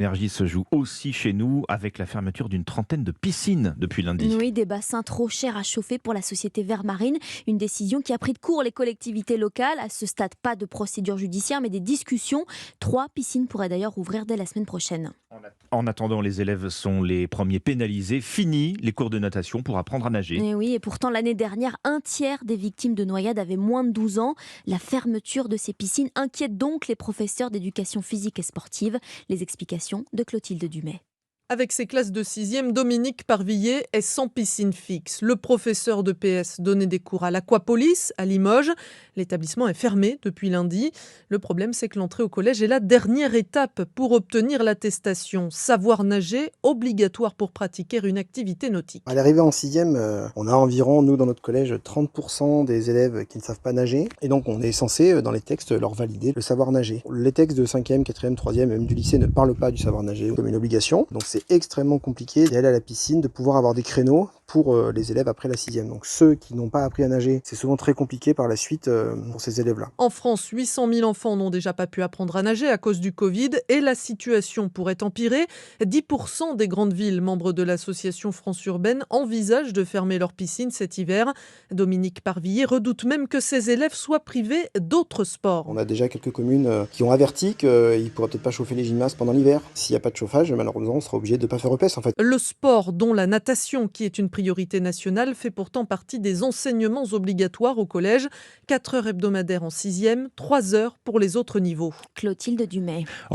L'énergie se joue aussi chez nous avec la fermeture d'une trentaine de piscines depuis lundi. Oui, des bassins trop chers à chauffer pour la société Vermarine. Une décision qui a pris de court les collectivités locales. À ce stade, pas de procédure judiciaire, mais des discussions. 3 piscines pourraient d'ailleurs ouvrir dès la semaine prochaine. En attendant, les élèves sont les premiers pénalisés. Fini les cours de natation pour apprendre à nager. Et oui, et pourtant l'année dernière, un tiers des victimes de noyades avaient moins de 12 ans. La fermeture de ces piscines inquiète donc les professeurs d'éducation physique et sportive. Les explications de Clotilde Dumay. Avec ses classes de 6e, Dominique Parvillier est sans piscine fixe. Le professeur de PS donnait des cours à l'Aquapolis, à Limoges. L'établissement est fermé depuis lundi. Le problème, c'est que l'entrée au collège est la dernière étape pour obtenir l'attestation savoir nager, obligatoire pour pratiquer une activité nautique. À l'arrivée en 6e, on a environ, nous, dans notre collège, 30% des élèves qui ne savent pas nager. Et donc, on est censé, dans les textes, leur valider le savoir nager. Les textes de 5e, 4e, 3e, même du lycée ne parlent pas du savoir nager comme une obligation. Donc, c'est extrêmement compliqué d'aller à la piscine, de pouvoir avoir des créneaux pour les élèves après la 6e. Donc, ceux qui n'ont pas appris à nager, c'est souvent très compliqué par la suite pour ces élèves-là. En France, 800 000 enfants n'ont déjà pas pu apprendre à nager à cause du Covid et la situation pourrait empirer. 10% des grandes villes membres de l'association France Urbaine envisagent de fermer leurs piscines cet hiver. Dominique Parvillier redoute même que ces élèves soient privés d'autres sports. On a déjà quelques communes qui ont averti qu'ils ne pourraient peut-être pas chauffer les gymnases pendant l'hiver. S'il n'y a pas de chauffage, malheureusement, on sera obligé de ne pas faire EPS en fait. Le sport, dont la natation, qui est une priorité nationale, fait pourtant partie des enseignements obligatoires au collège. 4 heures hebdomadaires en 6e, 3 heures pour les autres niveaux. Clotilde Dumay.